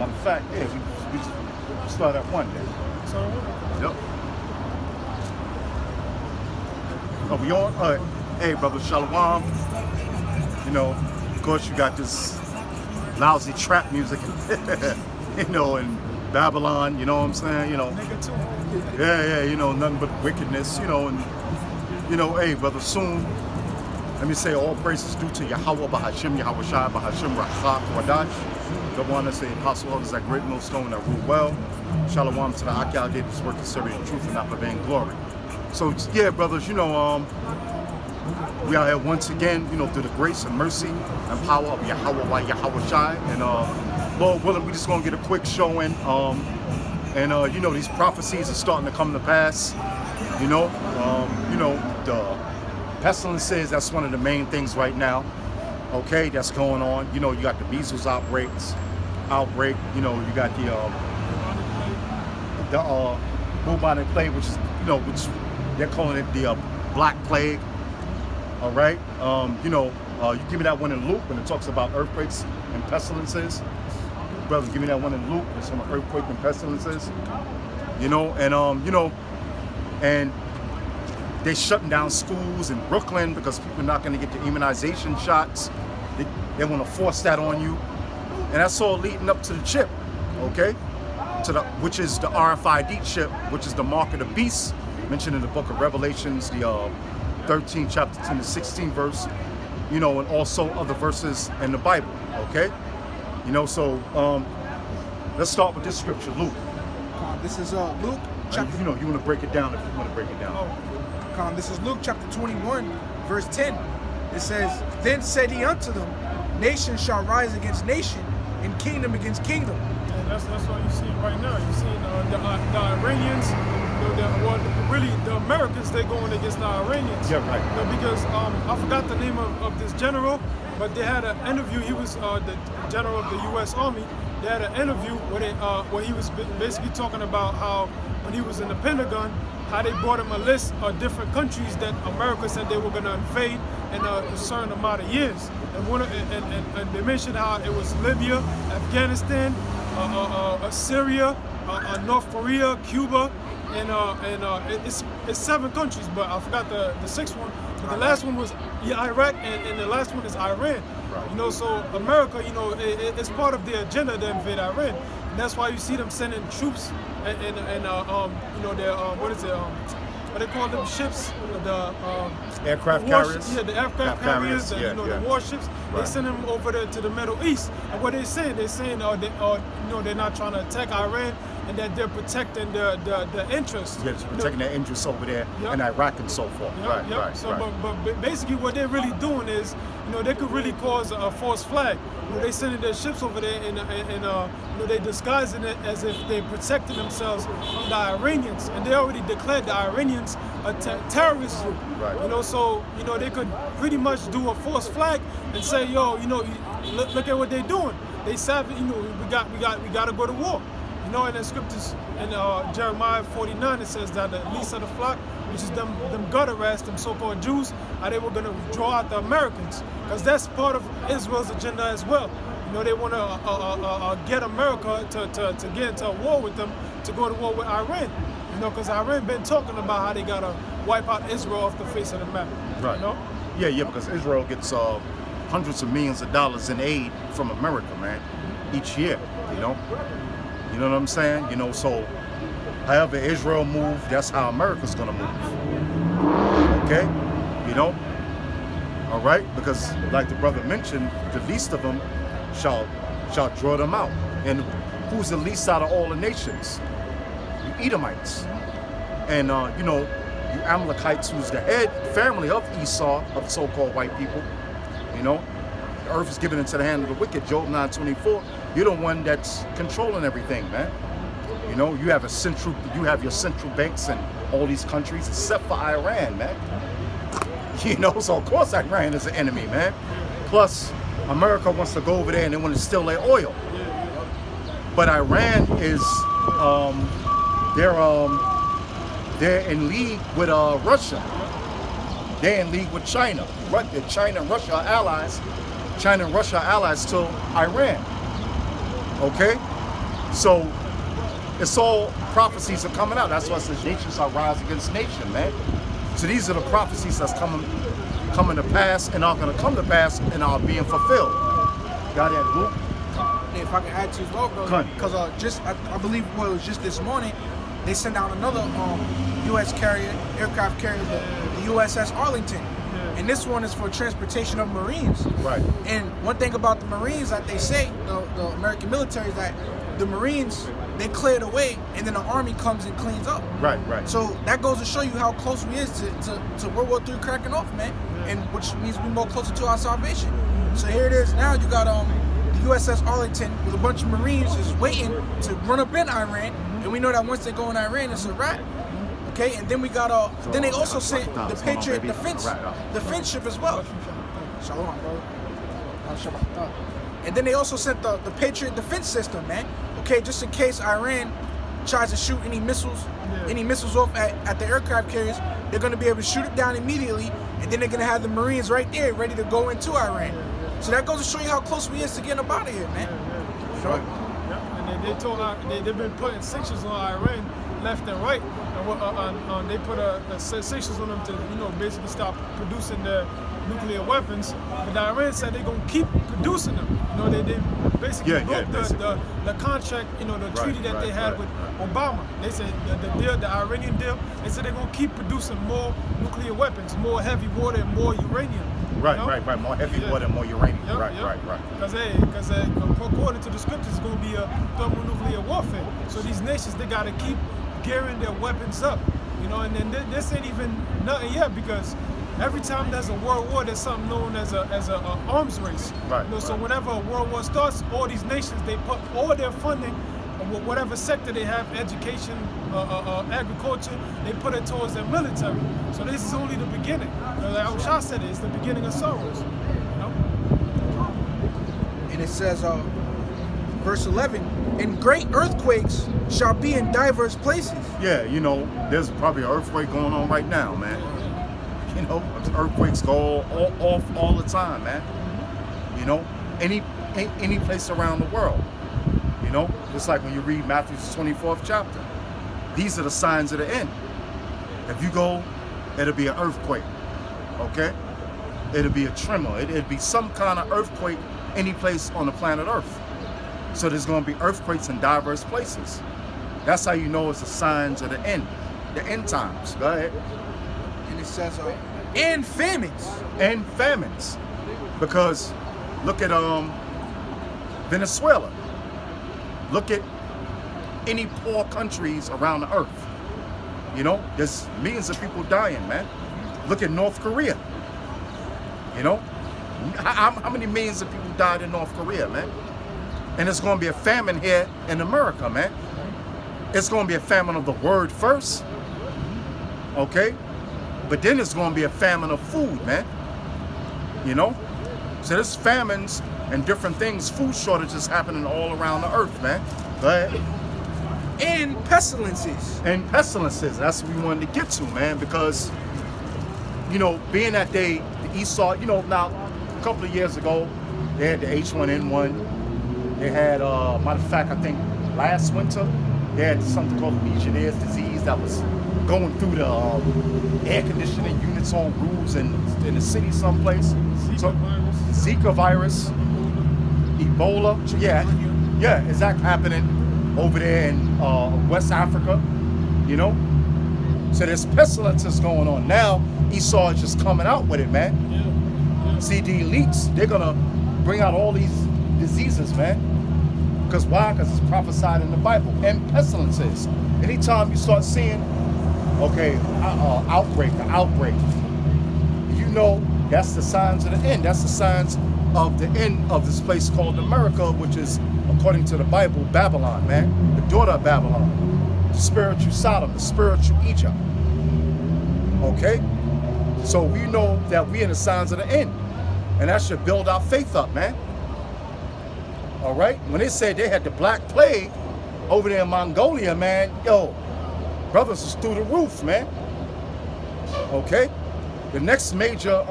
Matter of fact, yeah, we start at 1 then. Yep. Are we on? All right. Hey, brother, shalom. You know, of course, you got this lousy trap music, you know, in Babylon, you know what I'm saying? You know, yeah, you know, nothing but wickedness, you know, and, you know, hey, brother, soon, let me say all praises due to Yahawah, Bahashim, Yahawashi, Bahashim, Rachak, Wadash, the one that's the apostle of that Greatmillstone that rule well. Shalom to the Akyal gave this work in serving truth and not for vain glory. So, yeah, brothers, you know, we are here once again, you know, through the grace and mercy and power of YAHAWAH, YAHAWASHI, and Lord willing, we just gonna get a quick showing. You know, these prophecies are starting to come to pass. You know, the pestilences, that's one of the main things right now. Okay, that's going on. You know, you got the measles outbreak. You know, you got the bubonic plague, which is, you know, which they're calling it the Black Plague. All right, you know, you give me that one in Luke when it talks about earthquakes and pestilences. Brother, give me that one in Luke. It's on earthquake and pestilences. You know, and they're shutting down schools in Brooklyn because people are not going to get the immunization shots. They want to force that on you, and that's all leading up to the chip, okay? Which is the RFID chip, which is the mark of the beast, mentioned in the book of Revelations, the 13th chapter 10 to 16 verse, you know, and also other verses in the Bible, okay? You know, so let's start with this scripture, Luke. This is Luke chapter. You know, you want to break it down if you want to break it down. This is Luke chapter 21, verse 10. It says, "Then said he unto them, Nation shall rise against nation, and kingdom against kingdom." And that's what you see right now. You see the Iranians, really the Americans, they're going against the Iranians. Yeah, right. You know, because I forgot the name of this general, but they had an interview. He was the general of the U.S. Army. They had an interview where he was basically talking about how when he was in the Pentagon, how they brought him a list of different countries that America said they were going to invade in a certain amount of years. And they mentioned how it was Libya, Afghanistan, Syria, North Korea, Cuba, and it's 7 countries, but I forgot the 6th one. But the last one was Iraq, and the last one is Iran. Right. You know, so America, you know, it's part of their agenda to invade Iran, and that's why you see them sending troops and you know, their what they call them, ships, the aircraft carriers. Yeah, the aircraft carriers, and, you know, the warships. Right. They send them over to the Middle East, and what they're saying, you know, they're not trying to attack Iran, and that they're protecting the interests. Yeah, it's protecting their interests over there in Iraq and so forth. Right. So, but basically, what they're really doing is, you know, they could really cause a false flag. You know, they sending their ships over there, and you know, they disguising it as if they protecting themselves from the Iranians, and they already declared the Iranians a terrorist group. Right. You know, so you know they could pretty much do a false flag and say, yo, you know, look at what they're doing. They savage. You know, we got to go to war. You know, in the scriptures in Jeremiah 49, it says that the least of the flock, which is them gutter rats, them so-called Jews, they were going to draw out the Americans, because that's part of Israel's agenda as well. You know, they want to get America to get into a war with them, to go to war with Iran. You know, because Iran been talking about how they got to wipe out Israel off the face of the map. Right. You know? Yeah, because Israel gets hundreds of millions of dollars in aid from America, man, each year, you know? You know what I'm saying? You know, so however Israel moves, that's how America's gonna move. Okay? You know? All right? Because like the brother mentioned, the least of them shall draw them out. And who's the least out of all the nations? You Edomites. And you know, you Amalekites, who's the head family of Esau, of so-called white people, you know? The earth is given into the hand of the wicked, Job 9:24. You're the one that's controlling everything, man. You know, you have your central banks in all these countries, except for Iran, man. You know, so of course Iran is an enemy, man. Plus, America wants to go over there and they want to steal their oil. But Iran is, they're in league with Russia. They're in league with China. China and Russia are allies. China and Russia are allies to Iran. Okay? So it's all prophecies are coming out. That's why it says nation shall rise against nation, man. So these are the prophecies that's coming to pass and are going to come to pass and are being fulfilled. Got that, Luke? If I can add to as well, bro, because I believe it was just this morning, they sent out another U.S. aircraft carrier, the USS Arlington. And this one is for transportation of Marines. Right. And one thing about the Marines that they say, the American military, is that the Marines, they clear the way and then the Army comes and cleans up. Right, right. So that goes to show you how close we is to World War III cracking off, man. And which means we're more closer to our salvation. So here it is now, you got the USS Arlington with a bunch of Marines just waiting to run up in Iran. And we know that once they go in Iran, it's a wrap. Okay, and then we got then they also sent the Patriot defense ship as well. Shalom, bro. And then they also sent the Patriot defense system, man. Okay, just in case Iran tries to shoot any missiles off at the aircraft carriers, they're gonna be able to shoot it down immediately, and then they're gonna have the Marines right there ready to go into Iran. So that goes to show you how close we is to getting up out of here, man. Sure. Yeah. And they told they've been putting sanctions on Iran left and right, and they put sanctions on them to basically stop producing their nuclear weapons. But Iran said they're gonna keep producing them. They basically broke the contract, the treaty that they had with Obama. They said the Iranian deal. They said they're gonna keep producing more nuclear weapons, more heavy water, and more uranium. Right. More heavy water and more uranium. Right. Because according to the scriptures, it's gonna be a thermonuclear warfare. So these nations, they gotta keep gearing their weapons up, and then this ain't even nothing yet, because every time there's a world war, there's something known as a arms race. Right. So whenever a world war starts, all these nations, they put all their funding, whatever sector they have, education, agriculture, they put it towards their military. So this is only the beginning. Like Shah said, it's the beginning of sorrows. And it says, verse 11, and great earthquakes shall be in diverse places. Yeah, there's probably an earthquake going on right now, man. Earthquakes go off all the time, man. Any place around the world. Just like when you read Matthew's 24th chapter. These are the signs of the end. If you go, it'll be an earthquake, okay? It'll be a tremor. It'll be some kind of earthquake any place on the planet Earth. So there's going to be earthquakes in diverse places. That's how you know it's the signs of the end times. Go ahead. And it says, and famines. And famines. Because look at Venezuela. Look at any poor countries around the earth. There's millions of people dying, man. Look at North Korea. How many millions of people died in North Korea, man? And it's going to be a famine here in America, man. It's going to be a famine of the word first, okay? But then it's going to be a famine of food, man. So there's famines and different things, food shortages happening all around the earth, man. Go ahead. And pestilences. And pestilences, that's what we wanted to get to, man, because, being that the Esau, now, a couple of years ago, they had the H1N1. They had, matter of fact, I think last winter, they had something called the Legionnaires' disease that was going through the air conditioning units on roofs in the city someplace. Zika virus, Ebola, yeah, is that happening over there in West Africa, So there's pestilences going on. Now, Esau is just coming out with it, man. See, the elites, they're going to bring out all these diseases, man. Because why? Because it's prophesied in the Bible. And pestilences. Anytime you start seeing, outbreak, that's the signs of the end. That's the signs of the end of this place called America, which is, according to the Bible, Babylon, man. The daughter of Babylon. The spiritual Sodom, the spiritual Egypt. Okay? So we know that we're in the signs of the end. And that should build our faith up, man. All right? When they said they had the Black Plague over there in Mongolia, man, brothers was through the roof, man. Okay? The next major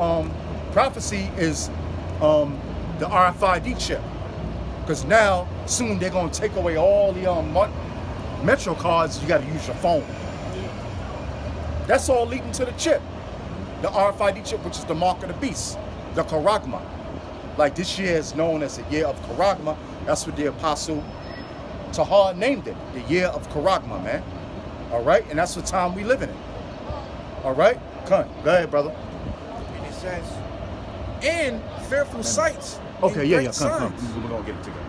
prophecy is the RFID chip. Because now, soon they're going to take away all the Metro cards. You got to use your phone. That's all leading to the chip. The RFID chip, which is the mark of the beast, the Charagma. Like this year is known as the year of Charagma. That's what the Apostle Tahar named it, the year of Charagma, man. All right, and that's the time we live in. All right, come on, go ahead, brother. And it says, and fearful sights. Okay, and yeah, great come. signs. We're gonna get it together.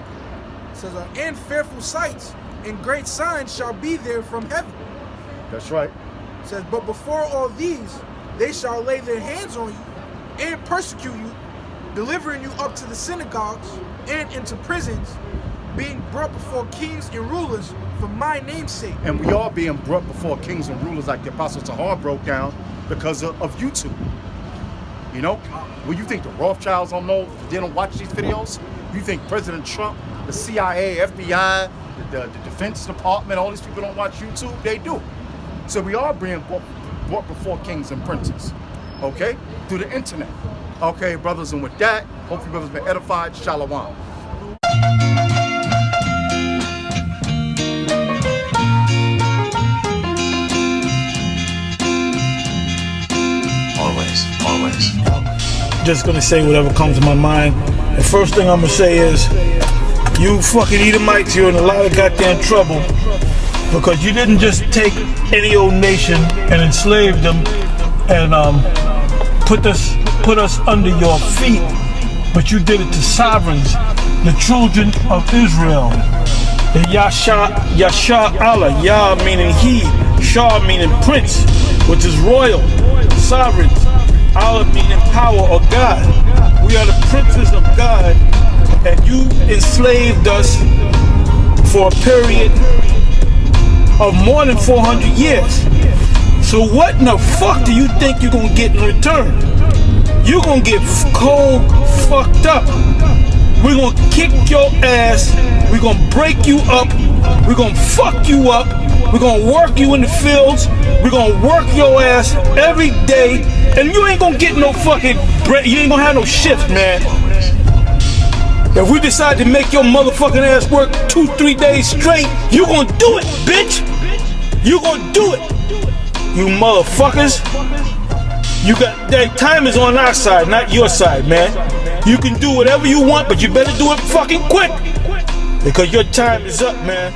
It says, and fearful sights and great signs shall be there from heaven. That's right. It says, but before all these, they shall lay their hands on you and persecute you, delivering you up to the synagogues and into prisons, being brought before kings and rulers for my name's sake. And we are being brought before kings and rulers like the Apostle Tahar broke down because of YouTube. You know? Well, you think the Rothschilds don't know, they don't watch these videos? You think President Trump, the CIA, FBI, the Defense Department, all these people don't watch YouTube? They do. So we are being brought before kings and princes, okay? Through the internet. Okay, brothers, and with that, hope you brothers been edified. Shalom. Always. Just gonna say whatever comes to my mind. The first thing I'm gonna say is, you fucking Edomites, you're in a lot of goddamn trouble because you didn't just take any old nation and enslave them and put us under your feet, but you did it to sovereigns, the children of Israel. The Yasha Allah, Yah meaning he, Shah meaning prince, which is royal, sovereign, Allah meaning power or God. We are the princes of God, and you enslaved us for a period of more than 400 years. So what in the fuck do you think you're gonna get in return? You're gonna get cold fucked up. We're gonna kick your ass. We're gonna break you up. We're gonna fuck you up. We're gonna work you in the fields. We're gonna work your ass every day. And you ain't gonna get no fucking break. You ain't gonna have no shifts, man. If we decide to make your motherfucking ass work 2-3 days straight, you gonna do it, bitch. You gonna do it. You motherfuckers. You got that time is on our side, not your side, man. You can do whatever you want, but you better do it fucking quick. Because your time is up, man.